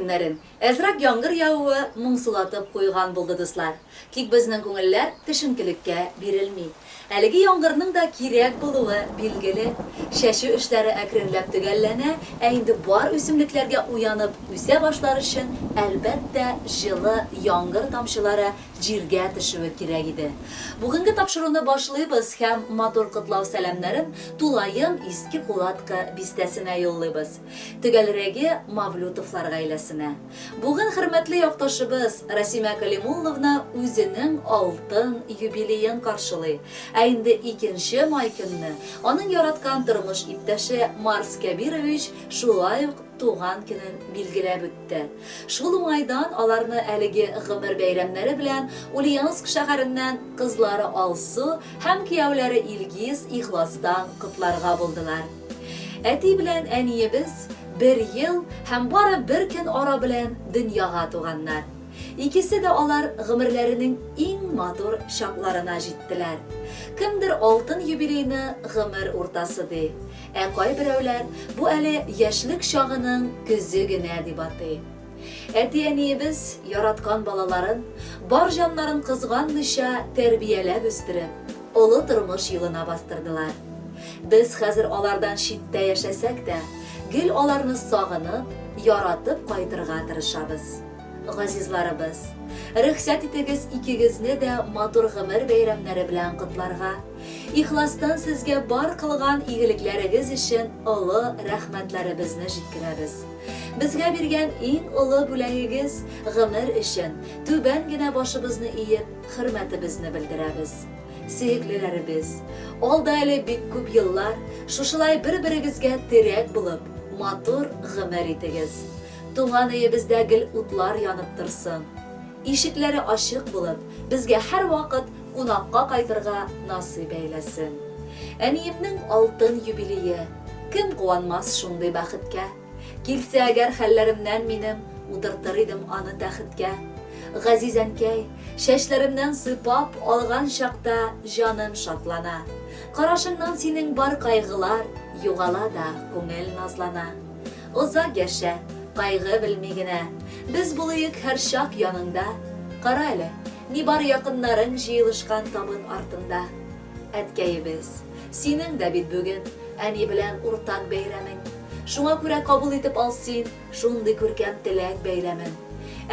көннәрен әзрәк яңгыр явуы моңсулатып куйган булды дуслар. Тик безнең күңелләр төшенкелеккә бирелми. Әлеге яңгырның да кирәк булуы билгеле. Шәшү эшләре әкренләп төгәлләнә, ә инде бар үсемлекләргә уянып үсә башлар өчен әлбәттә җылы яңгыр тамчылары җиргә төшүе кирәк иде. Бүгенге тапшыруны башлыйбыз һәм матур котлау сәламнәрен Тулайым Иске Кулатка бистәсенә юллыйбыз. Төгәлрәге Мавлютовлар гаиләсенә. Бүген хөрмәтле якташыбыз Расима Калимулловна үзенең алтын юбилеен каршылый. Ә инде 2 май көнне аның яраткан тормыш иптәше Марс Кәбирович шулай ук туган көнен билгеләп үтте. Шул уңайдан аларны әлеге гомер бәйрәмнәре белән Ульяновск шәһәреннән кызлары Алсу һәм кияүләре Илгиз ихластан котларга булдылар. Әти белән әниебез 1 ел һәм бары 1 көн ара белән дөньяга туганнар. Икесе дә алар гомерләренең иң матур чакларына җиттеләр. Кемдер алтын юбилейны гомер уртасы ди. Ә кайберәүләр бу әле яшьлек чагының көзе генә дип атый. Әти-әниебез яраткан балаларын, бар җаннарын кызганмыйча тәрбияләп үстереп, олы тормыш юлына бастырдылар. Без хәзер алардан читтә яшәсәк тә, гел аларны сагынып, яратып кайтырга тырышабыз. Газизларыбыз, рөхсәт итегез икегезне дә матур гомер бәйрәмнәре белән котларга. Ихластан сезгә бар кылган игелекләрегез өчен олы рәхмәтләребезне җиткерәбез. Безгә биргән иң олы бүләгегез гомер өчен түбән генә башыбызны иеп, хөрмәтебезне белдерәбез. Сөеклеләребез, алда әле бик күп еллар шушылай бер-берегезгә терәк булып, матур гомер итегез. Туган өебездә гел утлар янып торсын. Ишекләре ачык булып, безгә һәр вакыт кунакка кайтырга насыйп әйләсен. Әниемнең алтын юбилее. Кем куанмас шундый бәхеткә? Килсә әгәр хәлләремнән минем, утыртыр идем аны тәхеткә. Газиз әнкәй, шәчләремнән сыйпап алган чакта җаным шатлана. Карашыңнан синең бар кайгылар югала да күңел назлана. Озак яшә, кайгы белми генә. Без булыйык һәр чак яныңда. Кара әле, ни бар якыннарың җыелышкан табын артында. Әткәебез, синең дә бит бүген әни белән уртак бәйрәмең. Шуңа күрә кабул итеп ал син шундый күркәм теләк бәйрәмен.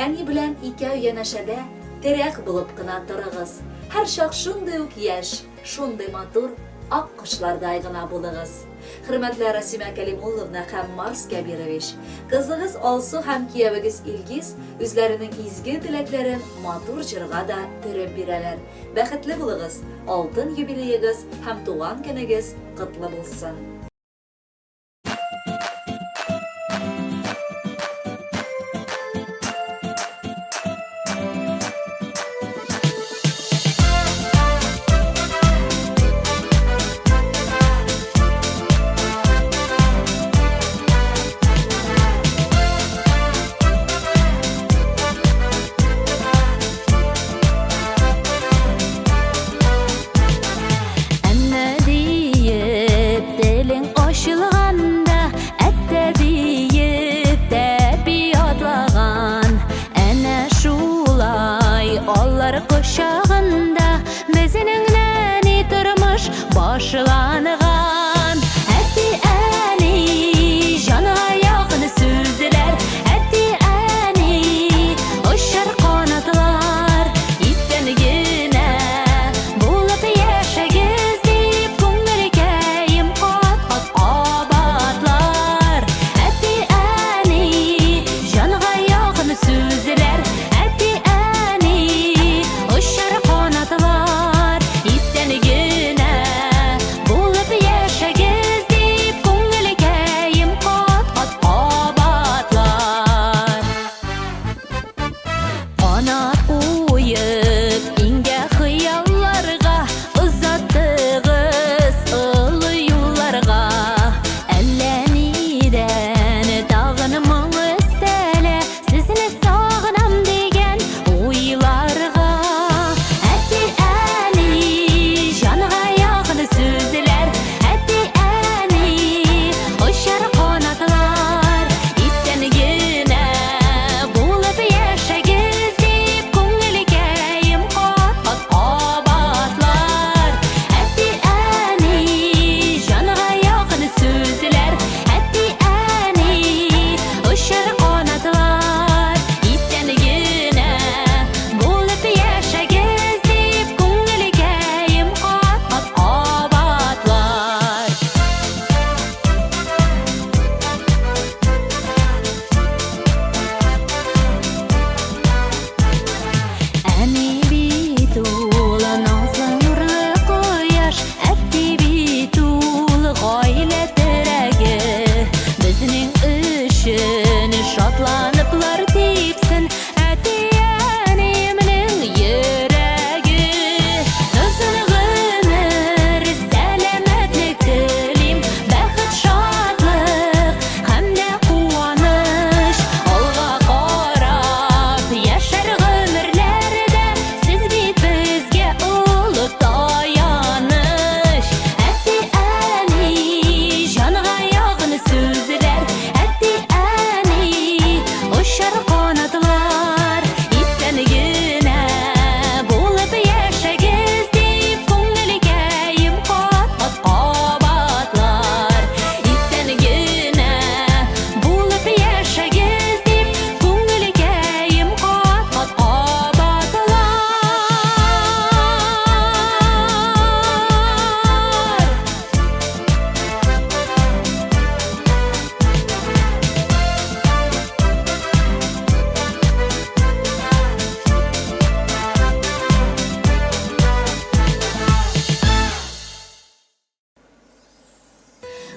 Әни белән икәү янәшәдә терәк булып кына торыгыз. Һәр чак шундый ук яшь, шундый матур ак кошлардай гына булыгыз. Хөрмәтле Расима Калимулловна һәм Марс Кәбирович, кызыгыз Алсу һәм киявегез Илгиз үзләренең изге теләкләрен матур җырга да төреп бирәләр. Бәхетле булыгыз, алтын юбилеегыз һәм туган көнегез котлы булсын. Кошагында безнең нәни тормыш башланган. Әти әни җана якын сүзләр, әти әни очар канатлар. Исән генә булып яшәгез дип күңелкәем кат-кат кабатлар. Әти әни җанга якын сүзләр, әти kanatlar, isten güne bu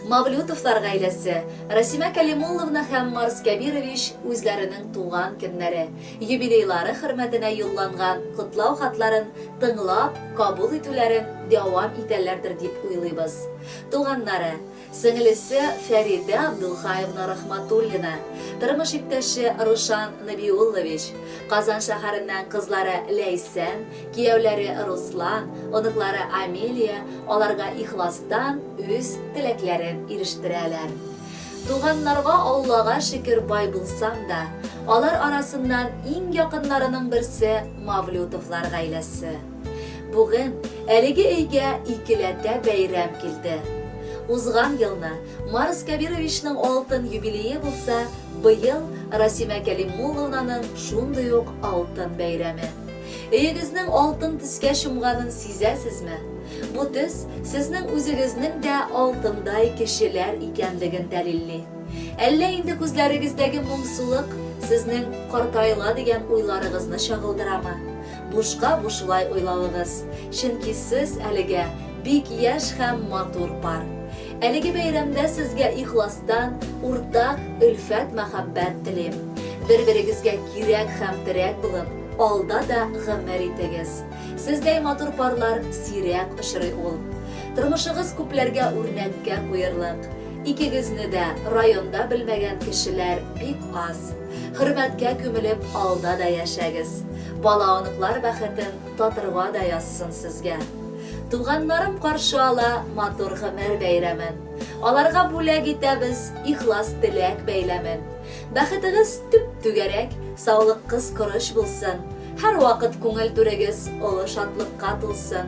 Мавлютовлар гаиләсе, Расима Калимулловна һәм Марс Кәбирович үзләренең туган көннәре, юбилейлары хөрмәтенә юлланган котлау хатларын тыңлап, кабул итүләрен дәвам итәләрдер дип уйлыйбыз. Туганнары, сеңлесе Фәридә Абдулхаевна Рахматуллина, тормыш иптәше Рушан Набиуллович, Казан шәһәреннән кызлары Ләйсән, кияүләре Руслан, оныклары Амелия, аларга ихластан үз теләкләрен ирештерәләр. Туганнарга Аллага шөкер бай булсам да, алар арасыннан иң якыннарының берсе Мавлютовлар гаиләсе. Бүген әлеге өйгә икеләтә бәйрәм килде. Узган елны Марс Кәбировичның алтын юбилее булса, быел Расима Кәлимулловнаның шундый ук алтын бәйрәме. Өегезнең алтын төскә чумганын сизәсезме? Бу төс сезнең үзегезнең дә алтындай кешеләр икәнлеген дәлилли. Әллә инде күзләрегездәге моңсулык сезнең картайла дигән уйларыгызны чагылдырамы? Бушка бушулай уйлавыгыз, чөнки сез әлегә бик яшь һәм матур пар. Әлеге бәйрәмдә сезгә ихластан уртак үлфәт мәхәббәт телим. Бер-берегезгә кирәк һәм терәк булып, алда да гомер итегез. Сездәй матур парлар сирәк очрый ул. Тормышыгыз күпләргә үрнәккә куярлык. Икегезне дә районда белмәгән кешеләр бик аз. Хөрмәткә күмелеп алда да яшәгез. Балаоныклар бәхетен татырга да язсын сезгә. Туганнарым каршы ала матур гомер бәйрәмен. Аларга бүләк итәбез ихлас теләк бәйләмен. Бәхетегез төп түгәрәк, саулык кыз корыш булсын. Һәр вакыт күңел түрегез олы шатлыкка тулсын.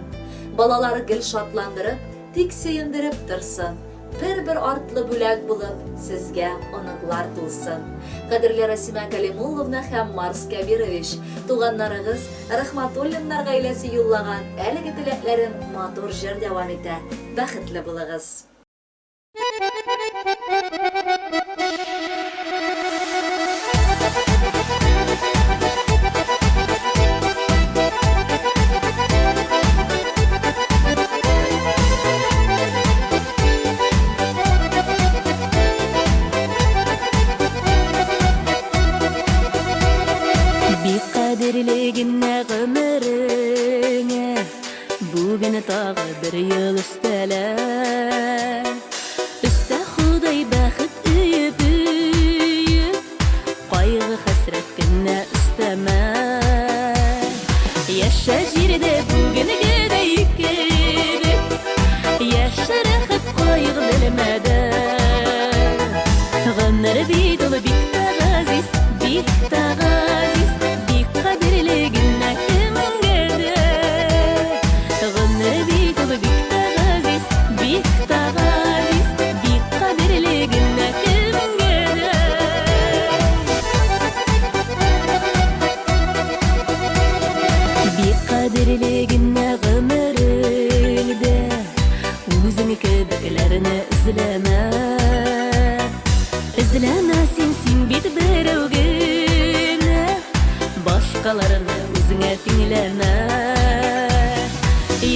Балалар гел шатландырып, тик сөендереп торсын. Бер-бер артлы бүләк булып, сезгә оныклар тулсын. Кадерле Расима Калимулловна һәм Марс Кәбирович, туганнарыгыз Рахматуллиннар гаиләсе юллаган әлеге теләкләрен матур җыр дәвам итә. Бәхетле булыгыз. Qadrligina g'umringga bugun tag'i bir yil ustalar. Usta Xudoy baxit uyib qayg'u hasratgina ustama. Yasha jirda bugungidek yasha rahat qayg'u bilmada. G'amlar bidol bik ta'ziz, bik ta'ziz. Qadrligina g'umringda o'zing kebaklarni izlama. Izlama sen bit birovgina, boshqalarni o'zingga tinglama.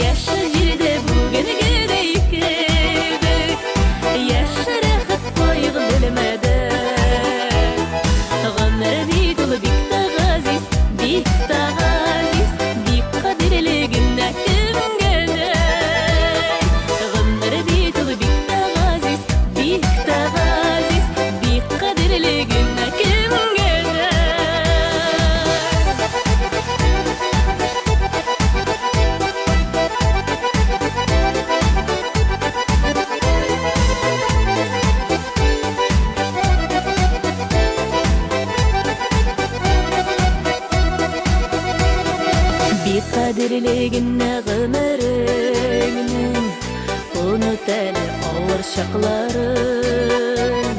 Yasha jirda bugungidek yasha rahat qayg'u bilmada. G'amlar bidol bik ta'ziz, bik ta'ziz. Qadrligina g'umringning unutali og'ir chaqlarin.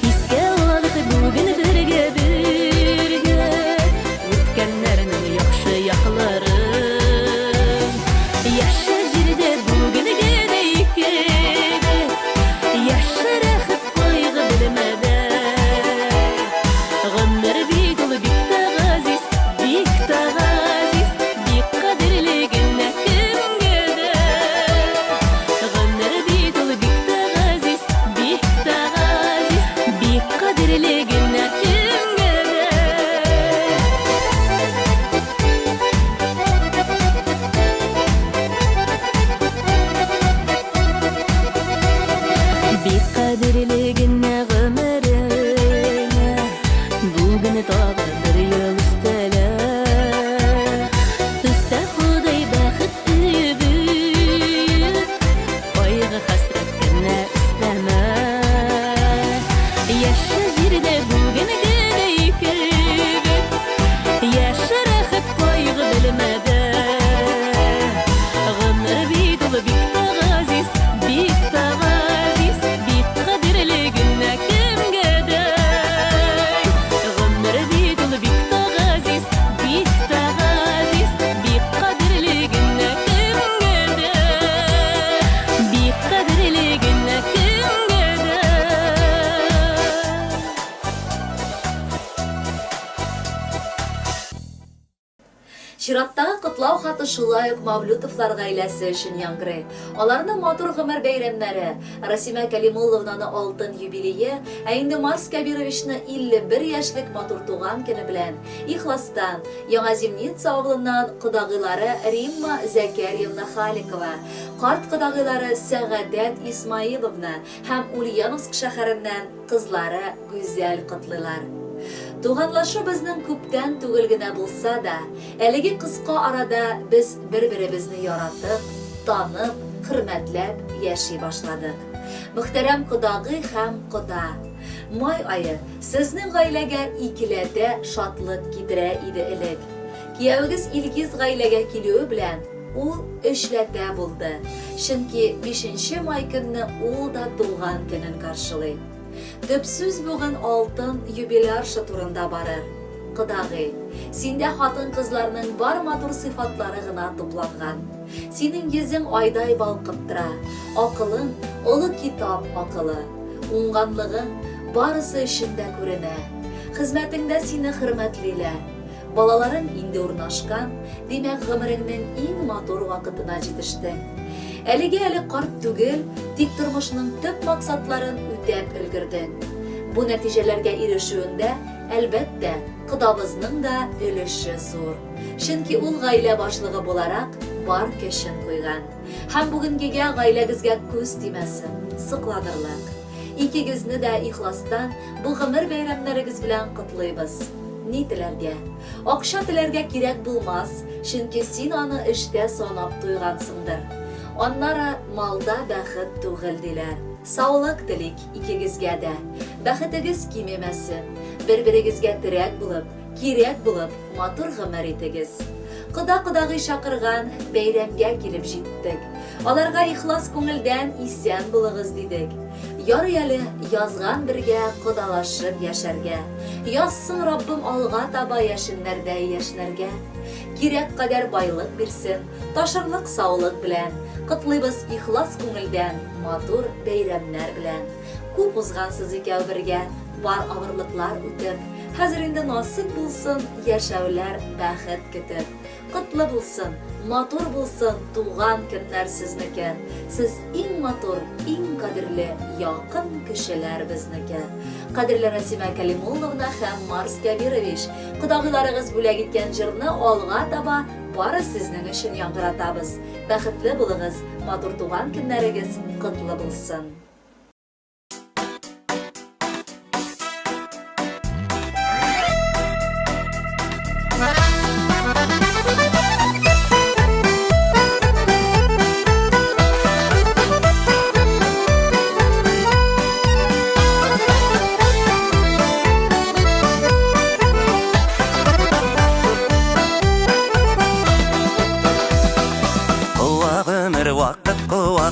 Esga olib bugun birga o'tganlarning yaxshi yoqlarin. Yasha jirda bugungidek yasha rahat qayg'u bilmada. G'amlar bidol bik ta'ziz, bik ta'ziz. Qadrligina kimgada. G'amlar bidol bik ta'ziz, Чираттагы котлау хаты шулай ук Мавлютовлар гаиләсе өчен яңгырый. Аларның матур гомер бәйрәмнәре, Расима Калимулловнаның алтын юбилее, ә инде Марс Кабировичны 51 яшьлек матур туган көне белән ихластан Яңа Зимница авылыннан кодагыйлары Римма Закарьевна Халикова, карт кодагыйлары Сәгадәт Исмаиловна һәм Ульяновск шәһәреннән кызлары Гүзәл котлыйлар. Туганлашу безнең күптән түгел генә булса да, әлеге кыска арада без бер-беребезне яратып, танып, хөрмәтләп яши башладык. Мөхтәрәм кодагый һәм кода, май айы сезнең гаиләгә икеләтә шатлык китерә иде элек. Киявегез Илгиз гаиләгә килүе белән ул эшләтә булды. Чөнки 5 май көнне ул да туган көнен каршылый. Төп сүз бүген алтын юбиляршы турында барыр. Кодагый, синдә хатын-кызларның бар матур сыйфатлары гына тупланган. Синең йөзең айдай балкып тора, акылың олы китап акылы, уңганлыгың барысы эчендә күренә. Хезмәтеңдә сине хөрмәтлиләр. Балаларың инде урнашкан, димәк гомереңнең иң матур вакытына җитештең. Әле карт түгел, тик тормышның төп максатларын үтәп өлгердең. Бу нәтиҗәләргә ирешүендә, әлбәттә, кодабызның да өлеше зур. Чөнки ул гаилә башлыгы буларак бар көчен куйган. Һәм бүгенгегә гаиләгезгә күз тимәсен, сыкланырлык. Икегезне дә ихластан бу гомер бәйрәмнәрегез белән котлыйбыз. Ни теләргә? Акча теләргә кирәк булмас, чөнки син аны эштә санап туйгансыңдыр. Аннары малда бәхет түгел диләр. Саулык телик икегезгә дә. Бәхетегез кимемәсен. Бер-берегезгә терәк булып, кирәк булып, матур гомер итегез. Кодагый шакырган бәйрәмгә килеп җиттек. Аларга ихлас күңелдән исән булыгыз дидек. Ярый әле язган бергә кодалашып яшәргә. Язсын Раббым алга таба яшеннәрдә яшнәргә. Кирәк кадәр байлык бирсен, ташырлык саулык белән. Котлыйбыз ихлас күңелдән, матур бәйрәмнәр белән. Күп узгансыз икәү бергә, бар авырлыклар үтеп. Хәзер инде насыйп булсын яшәүләр бәхет көтеп. Котлы булсын, матур булсын туган көннәр сезнеке. Сез иң матур, иң кадерле, якын кешеләр безнеке. Кадерле Расима Калимулловна һәм Марс Кабирович, кодагыйларыгыз бүләк иткән җырны алга таба бары сезнең өчен яңгыратабыз. Бәхетле булыгыз, матур туган көннәрегез котлы булсын.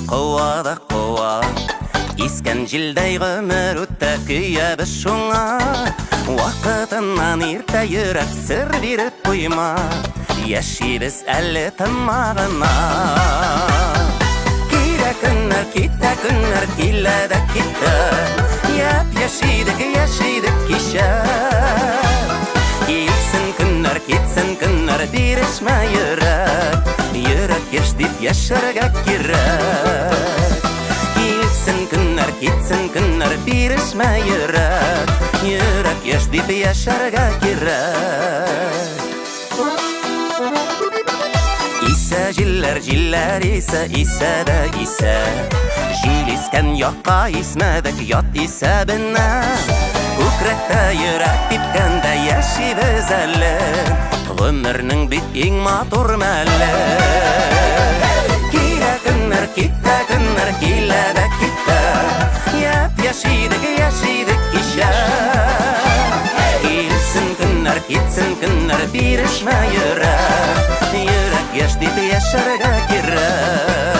Куа да куа, искән җилдәй гомер үтә көябез шуңа. Вакытыннан иртә йөрәк сер биреп куйма, яшибез әле тынмагына. Килә көннәр, китә көннәр, килә дә китә. Яшидек кичә. Китсен көннәр, бирешмә йөрәк. Йөрәк яш дип яшәргә кирәк. Китсен көннәр, бирешмә йөрәк. Йөрәк яш дип яшәргә кирәк. Исә җилләр исә дә исә. Җил искән якка исмәдек ят исәбенә. Күкрәктә йөрәк типкәндә яшибез әле. Гомернең бит иң матур мәле. Килә көннәр, китә көннәр, килә дә китә. Яшидек кичә. Китсен көннәр, бирешмә йөрәк. Йөрәк яш дип яшәргә кирәк.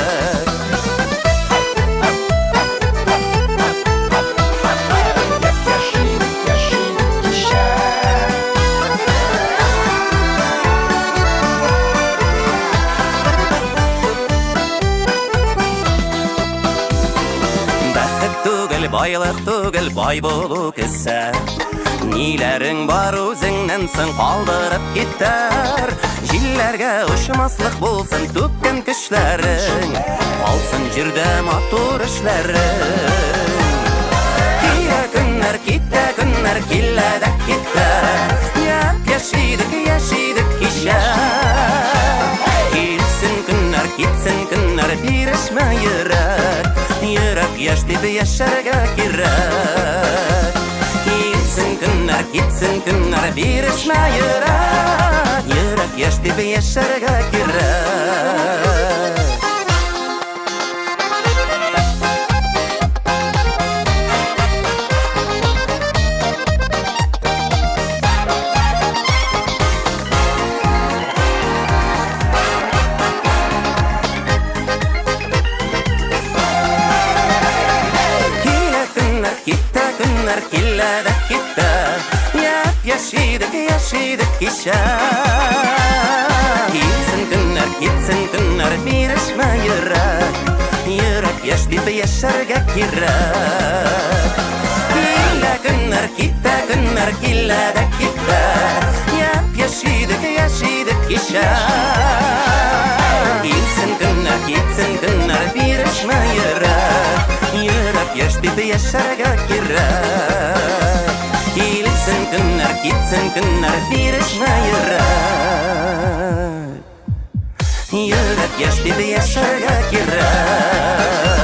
Байлык түгел, бай булу кесә. Ниләрең бар үзеңнән соң калдырып китәр. Җилләргә очмаслык булсын түккән көчләрең, алсын җирдә матур эшләрең. Килә көннәр, китә көннәр, килә дә китә. Яшидек, яшидек кичә. Китсен көннәр, бирешмә йөрәк. Йөрәк яшь дип яшәргә кирәк. Китсен көннәр, бирешмә йөрәк. Йөрәк яшь дип яшәргә кирәк. Килә дә китә. Яшидек, яшидек кичә. Китсен көннәр, бирешмә йөрәк. Йөрәк яшь дип яшәргә кирәк. Килә көннәр, китә көннәр, килә дә китә. Яшидек, яшидек кичә. Китсен көннәр, бирешмә йөрәк. Йөрәк яшь дип яшәргә кирәк. Китсен көннәр, бирешмә йөрәк. Йөрәк яшь дип яшәргә кирәк.